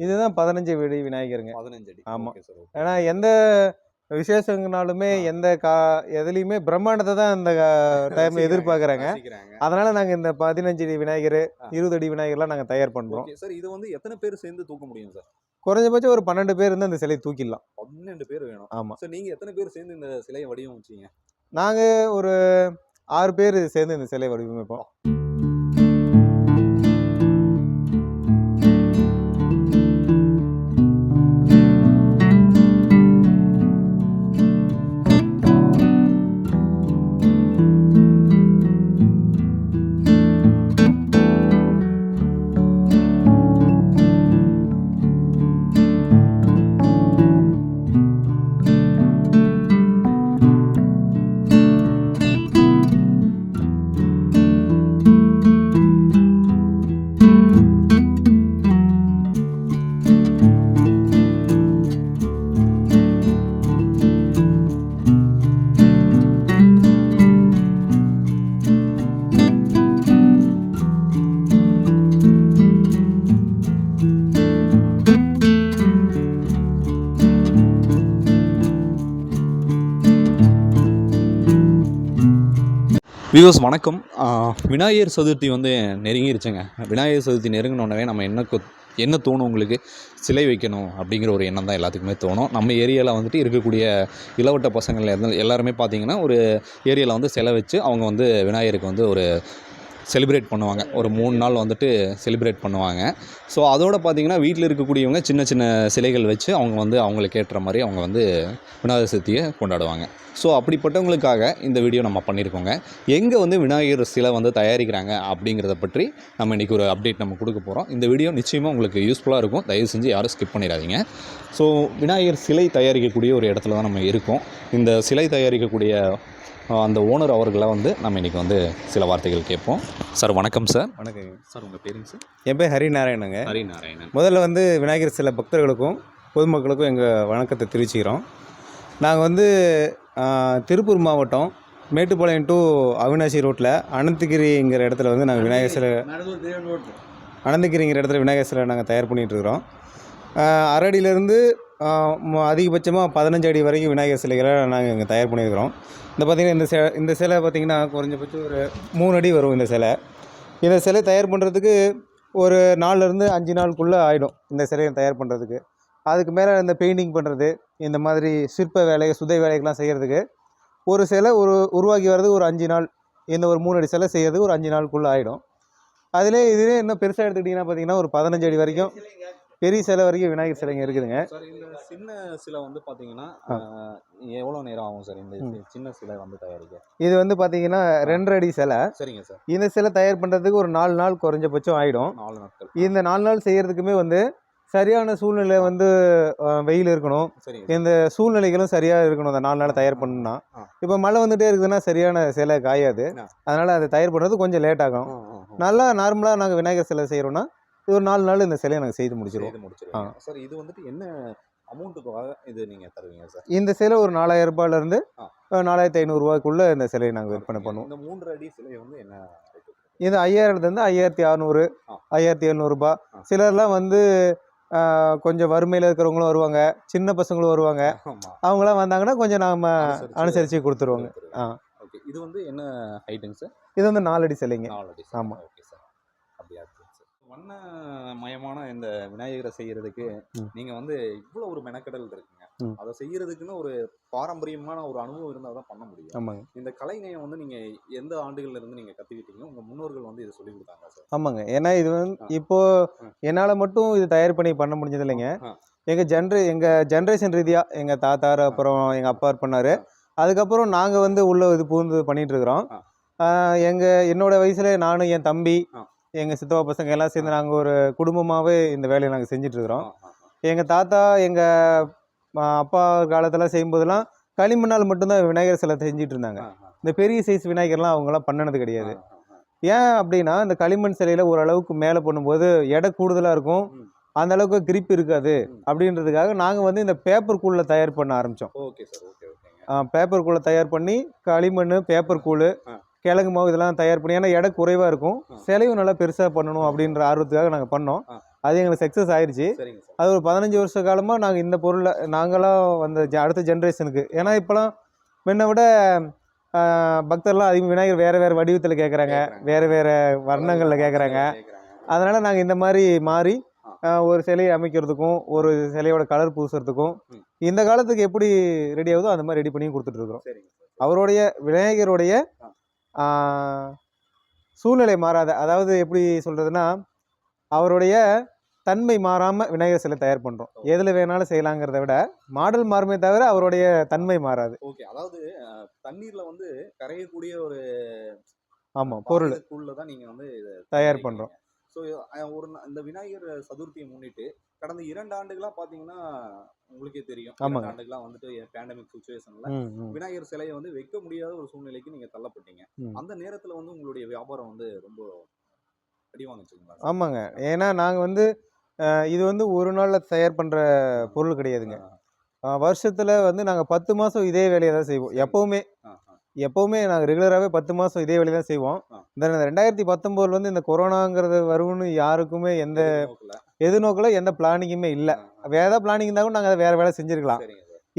இதுதான் 15 அடி விநாயகருங்க. 15 அடி. ஆமா. Okay sir. ஏன்னா எந்த விசேஷங்கனாலுமே எந்த எதுலயுமே பிரம்மாண்டத்தை தான் அந்த டைம்ல எதிர்பார்க்குறாங்க. அதனால நாங்க இந்த 15 அடி விநாயகர், 20 அடி விநாயகர்லாம் நாங்க தயார் பண்றோம். Okay sir. இது வந்து எத்தனை பேர் சேர்ந்து தூக்க முடியும் சார்? குறைஞ்சபட்சம் ஒரு 12 பேர் இருந்தா இந்த சிலையை தூக்கிடலாம். 12 பேர் வேணும். ஆமா. சார் நீங்க எத்தனை பேர் சேர்ந்து இந்த சிலையை வடிவமைச்சீங்க? நாங்க ஒரு 6 பேர் சேர்ந்து இந்த சிலையை வடிவமைப்போம். வியூவர்ஸ் வணக்கம். விநாயகர் சதுர்த்தி வந்து நெருங்கிருச்சுங்க. விநாயகர் சதுர்த்தி நெருங்கினோடனே நம்ம என்ன தோணும் உங்களுக்கு? சிலை வைக்கணும் அப்படிங்கிற ஒரு எண்ணம் தான் எல்லாத்துக்குமே தோணும். நம்ம ஏரியாவில் வந்துட்டு இருக்கக்கூடிய இளவட்ட பசங்கள் எல்லாருமே பார்த்திங்கன்னா ஒரு ஏரியாவில் வந்து சிலை வச்சு அவங்க வந்து விநாயகருக்கு வந்து ஒரு செலிப்ரேட் பண்ணுவாங்க. ஒரு 3 நாள் வந்துட்டு செலிப்ரேட் பண்ணுவாங்க. ஸோ அதோடு பார்த்திங்கன்னா வீட்டில் இருக்கக்கூடியவங்க சின்ன சின்ன சிலைகள் வச்சு அவங்க வந்து அவங்களுக்கு ஏற்ற மாதிரி அவங்க வந்து விநாயகர் சதுர்த்தியை கொண்டாடுவாங்க. ஸோ அப்படிப்பட்டவங்களுக்காக இந்த வீடியோ நம்ம பண்ணியிருக்கோங்க. எங்கே வந்து விநாயகர் சிலை வந்து தயாரிக்கிறாங்க அப்படிங்கிறத பற்றி நம்ம இன்றைக்கி ஒரு அப்டேட் நம்ம கொடுக்க போகிறோம். இந்த வீடியோ நிச்சயமாக உங்களுக்கு யூஸ்ஃபுல்லாக இருக்கும். தயவு செஞ்சு யாரும் ஸ்கிப் பண்ணிடாதீங்க. ஸோ விநாயகர் சிலை தயாரிக்கக்கூடிய ஒரு இடத்துல தான் நம்ம இருக்கோம். இந்த சிலை தயாரிக்கக்கூடிய அந்த ஓனர் அவர்களை வந்து நம்ம இன்றைக்கி வந்து சில வார்த்தைகள் கேட்போம். சார் வணக்கம் சார். வணக்கம் சார். உங்கள் பேருங்க சார்? என் பேர் ஹரிநாராயணங்க. ஹரிநாராயணன். முதல்ல வந்து விநாயகர் சிலை பக்தர்களுக்கும் பொதுமக்களுக்கும் எங்கள் வணக்கத்தை தெரிவிச்சுக்கிறோம். நாங்கள் வந்து திருப்பூர் மாவட்டம் மேட்டுப்பாளையம் டு அவினாசி ரோட்டில் அனந்தகிரிங்கிற இடத்துல வந்து நாங்கள் விநாயகர் சிலை அனந்தகிரிங்கிற இடத்துல விநாயகர் சிலை நாங்கள் தயார் பண்ணிகிட்ருக்குறோம். அரடியிலேருந்து அதிகபட்சமாக 15 அடி வரைக்கும் விநாயகர் சிலைகளை நாங்கள் இங்கே தயார் பண்ணியிருக்கிறோம். இந்த பார்த்திங்கன்னா இந்த சிலை பார்த்திங்கன்னா குறைஞ்சபட்சம் ஒரு 3 அடி வரும். இந்த சிலை தயார் பண்ணுறதுக்கு ஒரு 4லேருந்து 5 நாளுக்குள்ளே ஆகிடும். இந்த சிலையை தயார் பண்ணுறதுக்கு அதுக்கு மேலே இந்த பெயிண்டிங் பண்ணுறது, இந்த மாதிரி சிற்ப வேலை சுதை வேலைகள்லாம் செய்கிறதுக்கு ஒரு சிலை உருவாக்கி வர்றதுக்கு ஒரு 5 நாள். இந்த ஒரு 3 அடி சிலை செய்கிறதுக்கு ஒரு 5 நாளுக்குள்ளே ஆகிடும். இதுலேயே இன்னும் பெருசாக எடுத்துக்கிட்டிங்கன்னா பார்த்திங்கன்னா ஒரு 15 அடி வரைக்கும் பெரிய சிலை வரைக்கும் விநாயகர் சிலைங்க இருக்குதுங்க. சார் இந்த சின்ன சிலை வந்து பார்த்தீங்கன்னா எவ்வளோ நேரம் ஆகும் சார் இந்த சின்ன சிலை வந்து தயாரிக்க? இது வந்து பார்த்தீங்கன்னா 2 அடி சிலை. சரிங்க சார். இந்த சிலை தயார் பண்ணுறதுக்கு ஒரு 4 நாள் குறைஞ்சபட்சம் ஆகிடும். 4 நாட்கள். இந்த 4 நாள் செய்கிறதுக்குமே வந்து சரியான சூழ்நிலை வந்து வெயில் இருக்கணும். இந்த சூழ்நிலைகளும் சரியாக இருக்கணும். அந்த 4 நாள் தயார் பண்ணணும்னா இப்போ மழை வந்துகிட்டே இருக்குதுன்னா சரியான சிலை காயாது. அதனால் அதை தயார் பண்ணுறது கொஞ்சம் லேட் ஆகும். நல்லா நார்மலாக நாங்கள் விநாயகர் சிலை செய்கிறோன்னா ஒரு 4 நாள் இந்த சிலையை நாங்கள் செய்து முடிச்சிருவோம். சார் இது வந்துட்டு என்ன அமௌண்ட்டுக்காக இது நீங்கள் தருவீங்க சார்? இந்த சிலை ஒரு 4000 ரூபாயிலேருந்து 4500 ரூபாய்க்குள்ளே இந்த சிலையை நாங்கள் விற்பனை பண்ணுவோம். இந்த 3 அடி சிலை வந்து என்ன? இது 5000லேருந்து 5600 5700 ரூபாய். சிலர்லாம் வந்து கொஞ்சம் வறுமையில் இருக்கிறவங்களும் வருவாங்க, சின்ன பசங்களும் வருவாங்க. அவங்களாம் வந்தாங்கன்னா கொஞ்சம் நாம் அனுசரித்து கொடுத்துருவாங்க. ஓகே. இது வந்து என்ன ஹைட்டுங்க சார்? இது வந்து 4 அடி சிலைங்க. 4 அடி. ஆமாம். Okay sir. அப்படியா சார். வண்ணமயமான இந்த விநாயகரை செய்யறதுக்கு நீங்க வந்து இவ்வளோ ஒரு மெனக்கடல் இருக்குங்க. அதை செய்யறதுக்குன்னு ஒரு பாரம்பரியமான ஒரு அனுபவம் இருந்தால் தான் பண்ண முடியும். ஆமாங்க. இந்த கலைநயம் வந்து நீங்க எந்த ஆண்டுகள்ல இருந்து நீங்க கத்துக்கிட்டீங்க? உங்க முன்னோர்கள் வந்து இதை சொல்லி கொடுத்தாங்க சார்? ஆமாங்க. ஏன்னா இது வந்து இப்போ என்னால் மட்டும் இது தயார் பண்ணி பண்ண முடிஞ்சது இல்லைங்க. எங்கள் ஜென்ரேஷன் ரீதியாக எங்கள் தாத்தார் அப்புறம் எங்கள் அப்பா பண்ணார். அதுக்கப்புறம் நாங்கள் வந்து இது புகுந்து பண்ணிட்டு இருக்கிறோம். என்னோட வயசுல நானும் என் தம்பி எங்கள் சித்தப்பா பசங்க எல்லாம் சேர்ந்து நாங்கள் ஒரு குடும்பமாகவே இந்த வேலையை நாங்கள் செஞ்சிட்ருக்குறோம். எங்கள் தாத்தா எங்கள் அப்பா காலத்தில் செய்யும்போதெல்லாம் களிமண்ணால் மட்டும்தான் விநாயகர் சிலை செஞ்சிட்டு இருந்தாங்க. இந்த பெரிய சைஸ் விநாயகர்லாம் அவங்களாம் பண்ணினது கிடையாது. ஏன் அப்படின்னா இந்த களிமண் சிலையில் ஓரளவுக்கு மேலே பண்ணும்போது எடை கூடுதலாக இருக்கும், அந்த அளவுக்கு கிரிப் இருக்காது. அப்படின்றதுக்காக நாங்கள் வந்து இந்த பேப்பர் கூழில் தயார் பண்ண ஆரம்பித்தோம். பேப்பர் கூழை தயார் பண்ணி களிமண், பேப்பர் கூழ், கிழங்கு மாவு இதெல்லாம் தயார் பண்ணி, ஏன்னா எடை குறைவாக இருக்கும், சிலையும் நல்லா பெருசாக பண்ணணும் அப்படின்ற ஆர்வத்துக்காக நாங்கள் பண்ணோம். அது எங்களுக்கு சக்ஸஸ் ஆயிடுச்சு. சரிங்க சார். அது ஒரு 15 வருஷ காலமாக நாங்கள் இந்த பொருளை நாங்களாம் வந்த அடுத்த ஜென்ரேஷனுக்கு, ஏன்னா இப்போலாம் முன்ன விட பக்தர்லாம் அதிகம் விநாயகர் வேறு வேறு வடிவத்தில் கேட்குறாங்க, வேறு வேறு வர்ணங்களில் கேட்குறாங்க. அதனால் நாங்கள் இந்த மாதிரி மாறி ஒரு சிலையை அமைக்கிறதுக்கும் ஒரு சிலையோட கலர் பூசுறதுக்கும் இந்த காலத்துக்கு எப்படி ரெடி ஆகுதோ அந்த மாதிரி ரெடி பண்ணி கொடுத்துட்ருக்குறோம். அவருடைய விநாயகருடைய சூழ்நிலை மாறாத, அதாவது எப்படி சொல்கிறதுனா அவருடைய தன்மை மாறாமல் விநாயகர் சிலை தயார் பண்ணுறோம். எதில் வேணாலும் செய்யலாங்கிறத விட மாடல் மாறுமே தவிர அவருடைய தன்மை மாறாது. ஓகே, அதாவது தண்ணீரில் வந்து கரையக்கூடிய ஒரு ஆமாம் பொருள் தான் நீங்கள் வந்து தயார் பண்ணுறோம். ஸோ ஒரு இந்த விநாயகர் சதுர்த்தியை முன்னிட்டு கடந்த 2 ஆண்டுகளாக பார்த்தீங்கன்னா உங்களுக்கே தெரியும், 2 ஆண்டுகளாக வந்துட்டு பேண்டமிக் சுச்சுவேஷனில் விநாயகர் சிலையை வந்து வைக்க முடியாத ஒரு சூழ்நிலைக்கு நீங்கள் தள்ளப்பட்டீங்க. அந்த நேரத்தில் வந்து உங்களுடைய வியாபாரம் வந்து ரொம்ப அடி வாங்குச்சுங்களா? ஆமாங்க, ஏன்னா நாங்கள் வந்து இது வந்து ஒரு நாளில் தயார் பண்ணுற பொருள் கிடையாதுங்க. வருஷத்தில் வந்து நாங்கள் 10 மாதம் இதே வேலையை தான் செய்வோம். எப்போவுமே நாங்கள் ரெகுலராகவே 10 மாதம் இதே வேலையை தான் செய்வோம். இந்த 2019 வந்து இந்த கொரோனாங்கிறது வரும்னு யாருக்குமே எந்த எதிர்நோக்கில் எந்த பிளானிங்குமே இல்லை. வேறு ஏதாவது பிளானிங் இருந்தால் கூட நாங்கள் அதை வேறு வேலை செஞ்சுருக்கலாம்.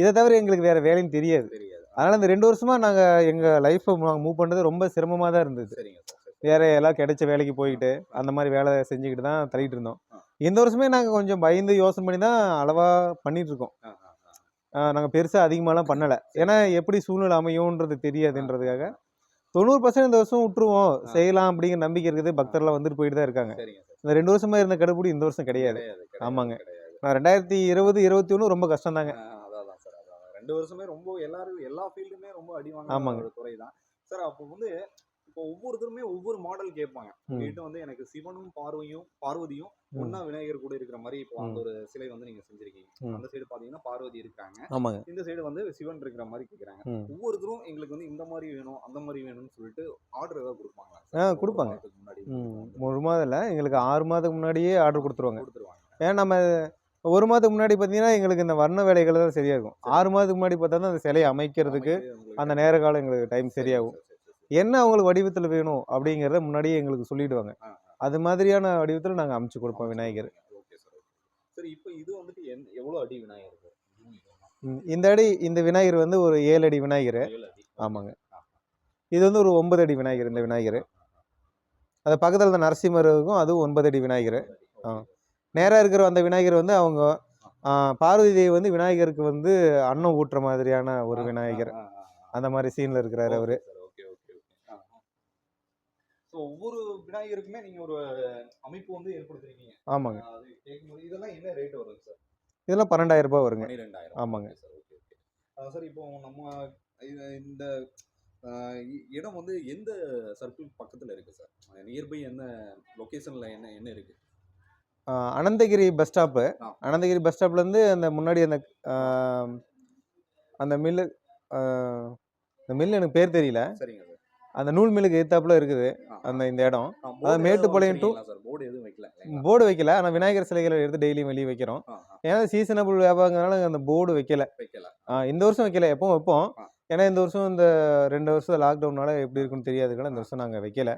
இதை தவிர எங்களுக்கு வேறு வேலையும் தெரியாது. அதனால் இந்த 2 வருஷமாக நாங்கள் எங்கள் லைஃப்பை நாங்கள் மூவ் பண்ணுறது ரொம்ப சிரமமாக தான் இருந்தது. வேறு எல்லாம் கிடைச்ச வேலைக்கு போயிட்டு அந்த மாதிரி வேலை செஞ்சுக்கிட்டு தான் தள்ளிட்டு இருந்தோம். இந்த வருஷமே நாங்கள் கொஞ்சம் பயந்து யோசனை பண்ணி தான் அளவாக பண்ணிகிட்ருக்கோம். நாங்கள் பெருசாக அதிகமாகலாம் பண்ணலை, ஏன்னா எப்படி சூழ்நிலை அமையும்ன்றது தெரியாதுன்றதுக்காக 90% இந்த வருஷம் விட்டுருவோம், செய்யலாம் அப்படிங்கிற நம்பிக்கை இருக்குது. பக்தர்லாம் வந்துட்டு போயிட்டு தான் இருக்காங்க. இந்த 2 வருஷமா இருந்த கடுபிடி இந்த வருஷம் கிடையாது. ஆமாங்க, நான் 2020, 2021 ரொம்ப கஷ்டம் தாங்க. 2 வருஷமே ரொம்ப எல்லா ஃபீல்டுமே ரொம்ப அடி வாங்க துறை தான் சார். அப்போ வந்து இப்போ ஒவ்வொருத்தருமே ஒவ்வொரு மாடல் கேட்பாங்க. உங்ககிட்ட வந்து எனக்கு சிவனும் பார்வதியும் ஒன்னா விநாயகர் கூட இருக்கிற மாதிரி இப்போ அந்த ஒரு சிலை வந்து நீங்க செஞ்சிருக்கீங்க. அந்த சைடு பாத்தீங்கன்னா பார்வதி இருக்காங்க, இந்த சைடு வந்து சிவன் இருக்கிற மாதிரி கேட்குறாங்க. ஒவ்வொருத்தரும் எங்களுக்கு வந்து இந்த மாதிரி வேணும் அந்த மாதிரி வேணும்னு சொல்லிட்டு ஆர்டர் ஏதாவது கொடுப்பாங்களா? கொடுப்பாங்க. முன்னாடி 1 மாதம் இல்லை, எங்களுக்கு 6 மாதத்துக்கு முன்னாடியே ஆர்டர் கொடுத்துருவாங்க. ஏன்னா நம்ம 1 மாதத்துக்கு முன்னாடி பார்த்தீங்கன்னா எங்களுக்கு இந்த வர்ண வேலைகள் தான் சரியா இருக்கும். 6 மாதத்துக்கு முன்னாடி பார்த்தா தான் அந்த சிலையை அமைக்கிறதுக்கு அந்த நேர காலம் எங்களுக்கு டைம் சரியாகும். என்ன அவங்களுக்கு வடிவத்தில் வேணும் அப்படிங்கிறத முன்னாடியே எங்களுக்கு சொல்லிடுவாங்க. அது மாதிரியான வடிவத்தில் நாங்கள் அமைச்சு கொடுப்போம் விநாயகர். சரி, இப்போ இது வந்துட்டு எவ்வளோ அடி விநாயகர்? இந்த விநாயகர் வந்து ஒரு 7 அடி விநாயகர். ஆமாங்க, இது வந்து ஒரு 9 அடி விநாயகர். இந்த விநாயகர் அது பக்கத்தில் தான் நரசிம்மர் இருக்கும், அதுவும் 9 அடி விநாயகர். நேராக இருக்கிற அந்த விநாயகர் வந்து அவங்க பார்வதி தேவி வந்து விநாயகருக்கு வந்து அன்னம் ஊட்டுற மாதிரியான ஒரு விநாயகர். அந்த மாதிரி சீனில் இருக்கிறாரு அவர். ஒவ்வொரு விநாயகருக்குமே நீங்க ஒரு அமைப்பு வந்து ஏற்படுத்திருக்கீங்க. ஆமாங்க, இதெல்லாம் என்ன ரேட் வரும் சார்? இதெல்லாம் 12,000 ரூபாய் வருங்க. 12,000. ஆமாங்க சார். இப்போ நம்ம இந்த இடம் வந்து எந்த சர்க்கிள் பக்கத்தில் இருக்கு சார்? நியர்பை என்ன லொகேஷன்ல என்ன இருக்கு? Ananthagiri bus stop. Ananthagiri bus ஸ்டாப்லேருந்து அந்த முன்னாடி அந்த மில்லு, அந்த மில்லு எனக்கு பேர் தெரியல. சரிங்க சார். அந்த நூல் மில்லுக்கு எதிர்த்தாப்புல இருக்குது இந்த இடம். அதாவது மேட்டுப்பாளையம் டு போர்டு வைக்கல, ஆனால் விநாயகர் சிலைகளை எடுத்து டெய்லியும் வெளியே வைக்கிறோம். ஏன்னா சீசனபிள் வியாபாரங்கிறனால அந்த போர்டு வைக்கல. இந்த வருஷம் வைக்கல, எப்பவும் வைப்போம். ஏன்னா இந்த வருஷம் இந்த 2 வருஷம் லாக்டவுனால எப்படி இருக்குன்னு தெரியாதுனால இந்த வருஷம் நாங்கள் வைக்கல.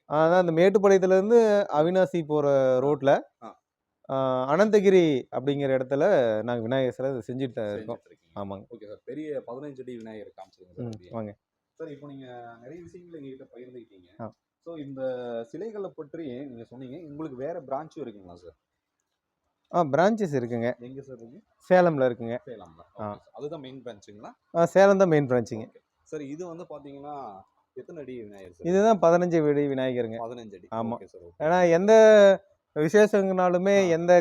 ஆனால் அந்த மேட்டுப்பாளையத்துலேருந்து அவினாசி போகிற ரோட்டில் அனந்தகிரி அப்படிங்கிற இடத்துல நாங்கள் விநாயகர் சிலை செஞ்சுட்டு தான் இருக்கோம். ஆமாங்க. Okay sir. பெரிய 15 அடி விநாயகர் காமிச்சிருக்கீங்க. வாங்க சார். இப்போ நீங்கள் நிறைய விஷயங்கள் எங்ககிட்ட பகிர்ந்துக்கிட்டீங்க. ஸோ இந்த சிலைகளை பற்றி நீங்கள் சொன்னீங்க, உங்களுக்கு வேற பிரான்ச்சும் இருக்குங்களா சார்? பிரான்ச்சஸ் இருக்குங்க. எங்கே சார் இருக்கு? சேலமில் இருக்குங்க. சேலம்ல. அதுதான் மெயின் பிரான்ச்சுங்களா? சேலம் தான் மெயின் பிரான்ச்சுங்க. சார், இது வந்து பார்த்தீங்கன்னா எத்தனை அடி விநாயகர் சார்? இதுதான் 15 அடி விநாயகருங்க. 15 அடி. ஆமாம். ஏன்னா எந்த விசேஷங்கனாலுமே எந்த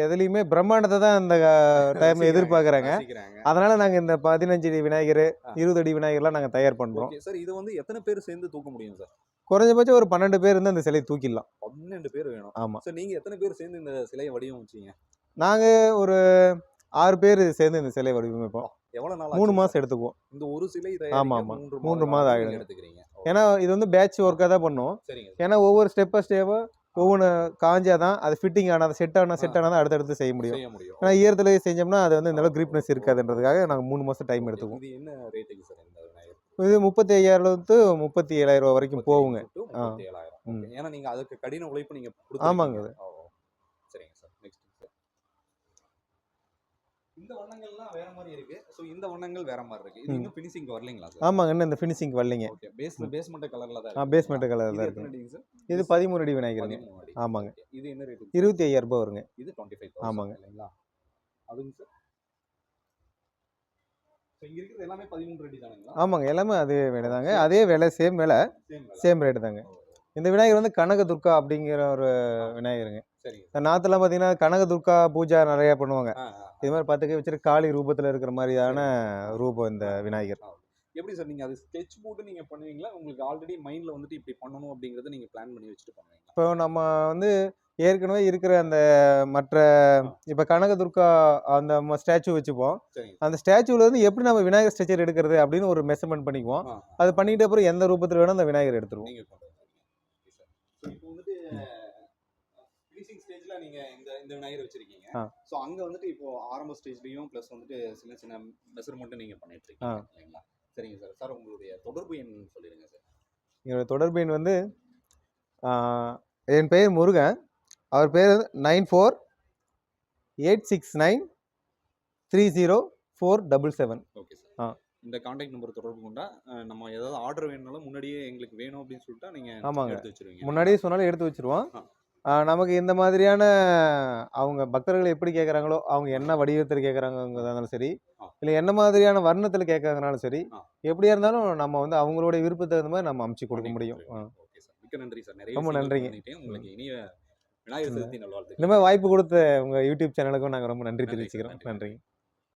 எதுலையுமே பிரம்மாண்டத்தை தான் இந்த டைம் எதிர்பார்க்குறாங்க. அதனால நாங்கள் இந்த 15 அடி விநாயகர், 20 அடி விநாயகர்லாம் நாங்கள் தயார் பண்ணுறோம். சார், இது வந்து எத்தனை பேர் சேர்ந்து தூக்க முடியும் சார்? குறைஞ்சபட்சம் ஒரு 12 பேர் இருந்து அந்த சிலையை தூக்கிடலாம். 12 பேர் வேணும். ஆமாம் சார். நீங்கள் எத்தனை பேர் சேர்ந்து இந்த சிலையை வடிவமைச்சீங்க? நாங்கள் ஒரு 6 பேர் சேர்ந்து இந்த சிலையை வடிவமைப்போம். எவ்வளோ நாள்? 3 மாதம் எடுத்துக்குவோம். இந்த ஒரு சிலை? ஆமாம், 3 மாதம் ஆகிடும் எடுத்துக்கிறீங்க. ஏன்னா இது வந்து பேட்ச் ஒர்க்காக தான் பண்ணுவோம். ஏன்னா ஒவ்வொரு ஸ்டெப்பாக ஒவ்வொன்று காஞ்சாதான் அது ஃபிட்டிங் ஆனால் செட் ஆனால் தான் அடுத்தடுத்து செய்ய முடியும். ஏன்னா ஈரத்தில் செஞ்சோம்னா அது வந்து இந்த அளவுக்கு கிரிப்னஸ் இருக்காதுன்றதுக்காக நாங்கள் 3 மாதம் டைம் எடுத்துக்குவோம். இது என்ன ரேட்டுக்கு சார்? இது 35,000 to 37,000 ரூபா வரைக்கும் போகுங்க. ஏன்னா நீங்கள் அதுக்கு கடின உழைப்பு நீங்கள் ஆமாங்க. இந்த வண்ணங்கள்லாம் வேற மாதிரி இருக்கு. ஸோ இந்த வண்ணங்கள் வேற மாதிரி இருக்கு. இது இன்னும் ஃபினிஷிங் வரலைங்களா சார்? ஆமாங்க, இன்னும் இந்த ஃபினிஷிங் வரலைங்க. ஓகே. பேஸ்மெண்ட் கலர்ல தான் இருக்கு. பேஸ்மெண்ட் கலர் இது தான் எத்தனை இருக்குங்க. அடிங்க சார்? இது 13 அடி விநாயகருங்க. 13 அடி. ஆமாங்க. ஓகே. இது என்ன ரேட்? 25,000 வருங்க. இது 25,000 ஆமாங்க. இல்லைங்களா? அதுங்க சார். ஸோ இங்க இருக்கிறது எல்லாமே 13 அடி தானுங்களா? ஆமாங்க, எல்லாமே அதே விலை தாங்க. அதே விலை, சேம் விலை, சேம் ரேட்டு தாங்க. ஓ. இந்த விநாயகர் வந்து கனக துர்கா அப்படிங்கிற ஒரு விநாயகருங்க. சரிங்க. இந்த நார்த்துலாம் பார்த்தீங்கன்னா கனக துர்கா பூஜா நிறையா பண்ணுவாங்க. ஆ, ஆ. இது மாதிரி 10 கை வச்சுட்டு காளி ரூபத்தில் இருக்கிற மாதிரியான ரூபம் இந்த விநாயகர். எப்படி சார் நீங்க அது ஸ்கெட்ச் போட்டு நீங்க பண்ணுவீங்களா? உங்களுக்கு ஆல்ரெடி மைண்ட்ல வந்துட்டு இப்படி பண்ணணும் அப்படிங்கறத நீங்க பிளான் பண்ணி வச்சுட்டு பண்ணுவீங்களா? இப்போ நம்ம வந்து ஏற்கனவே இருக்கிற அந்த மற்ற இப்போ கனக துர்கா அந்த ஸ்டாச்சு வச்சுப்போம். சரிங்க. அந்த ஸ்டாச்சுவில் வந்து எப்படி நம்ம விநாயகர் ஸ்ட்ரக்சர் எடுக்கிறது அப்படின்னு ஒரு மெஷர்மெண்ட் பண்ணிக்குவோம். ஆ, ஆ. அது பண்ணிட்டு அப்புறம் எந்த ரூபத்தில் வேணும் அந்த விநாயகர் எடுத்துருவோம். நீங்க கொண்டு வந்துருவீங்க. Okay sir. ஸோ இப்போ வந்துட்டு ஃபினிஷிங் ஸ்டேஜ்ல நீங்க இந்த இந்த விநாயகர் வச்சிருக்கீங்க. ஆ. ஸோ அங்க வந்துட்டு இப்போ ஆரம்ப ஸ்டேஜ்லயும் ப்ளஸ் வந்துட்டு சின்ன சின்ன மெஷர்மெண்ட் நீங்க பண்ணிட்டு இருக்கீங்க இல்லைங்களா? சரிங்க சார். சார் உங்களுடைய தொடர்பு எண் சொல்லிடுங்க சார். என்னோட தொடர்பு எண் வந்து என் பெயர் முருகன். அவர் பேர் 9486930477. Okay sir. இந்த கான்டாக்ட் நம்பர் தொடர்பு கொண்டா நம்ம ஏதாவது ஆர்டர் வேணும்னாலும் முன்னாடியே எங்களுக்கு வேணும் அப்படின்னு சொல்லிட்டா நீங்க ஆமாங்க, எடுத்து வச்சிருவீங்க. முன்னாடியே சொன்னாலும் எடுத்து வச்சிருவோம். நமக்கு இந்த மாதிரியான அவங்க பக்தர்கள் எப்படி கேட்குறாங்களோ, அவங்க என்ன வடிவத்தில் கேட்குறாங்கிறதாலும் சரி, இல்லை என்ன மாதிரியான வர்ணத்தில் கேட்குறாங்கனாலும் சரி, எப்படியா இருந்தாலும் நம்ம வந்து அவங்களுடைய விருப்பத்துக்கு தகுந்த மாதிரி நம்ம அமைச்சு கொடுக்க முடியும். Okay sir. மிக்க நன்றி சார். நிறைய ரொம்ப நன்றிங்க. உங்களுக்கு இனிய விநாயகர் சதுர்த்தி நல்வாழ்த்துக்கள். இந்த மாதிரி வாய்ப்பு கொடுத்த உங்கள் யூடியூப் சேனலுக்கும் நாங்கள் ரொம்ப நன்றி தெரிவிச்சுக்கிறோம். நன்றிங்க.